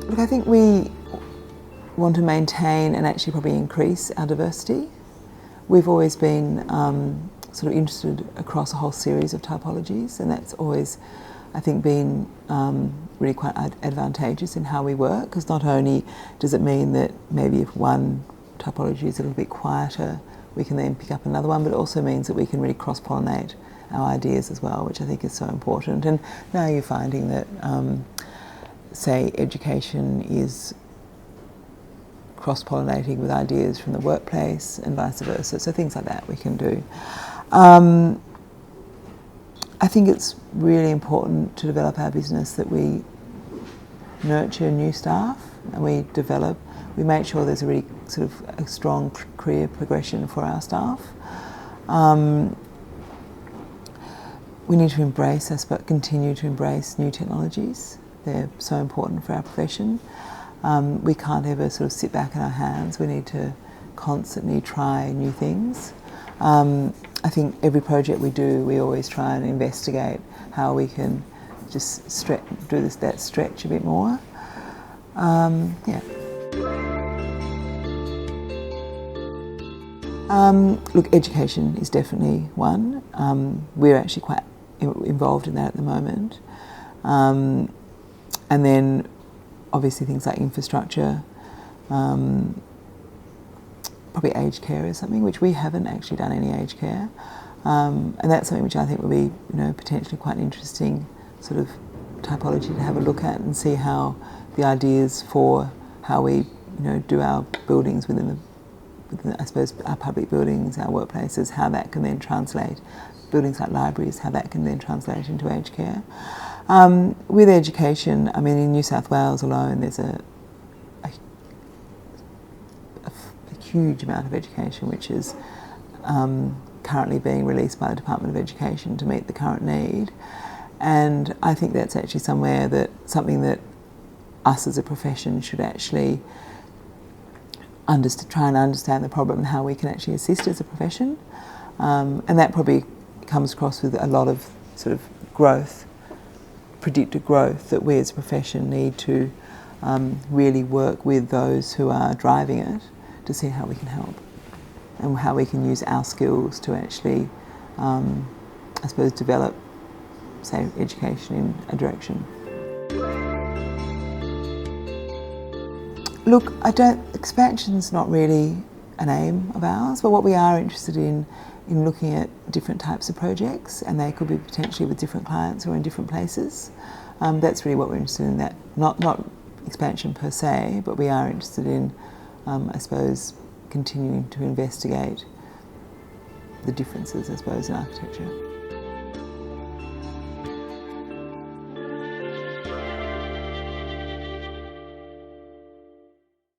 Look, I think we want to maintain and actually probably increase our diversity. We've always been sort of interested across a whole series of typologies, and that's always, I think, been really quite advantageous in how we work, because not only does it mean that maybe if one typology is a little bit quieter, we can then pick up another one, but it also means that we can really cross-pollinate our ideas as well, which I think is so important. And now you're finding that, say, education is cross-pollinating with ideas from the workplace and vice versa, so things like that we can do. I think it's really important to develop our business that we nurture new staff and we make sure there's a really sort of a strong career progression for our staff. We need to continue to embrace new technologies. They're so important for our profession. We can't ever sort of sit back in our hands. We need to constantly try new things. I think every project we do, we always try and investigate how we can just do that stretch a bit more. Yeah. Look, education is definitely one. We're actually quite involved in that at the moment. And then obviously things like infrastructure, probably aged care is something which we haven't actually done any aged care. And that's something which I think will be, potentially quite an interesting sort of typology to have a look at and see how the ideas for how we, do our buildings within I suppose, our public buildings, our workplaces, how that can then translate, buildings like libraries, how that can then translate into aged care. With education, I mean, in New South Wales alone, there's a huge amount of education which is currently being released by the Department of Education to meet the current need. And I think that's actually something that us as a profession should actually try and understand the problem and how we can actually assist as a profession. And that probably comes across with a lot of sort of predicted growth that we as a profession need to really work with those who are driving it to see how we can help and how we can use our skills to actually, I suppose, develop, say, education in a direction. Look, expansion's not really an aim of ours, but what we are interested in looking at different types of projects, and they could be potentially with different clients or in different places. That's really what we're interested in, that not expansion per se, but we are interested in, I suppose, continuing to investigate the differences, I suppose, in architecture.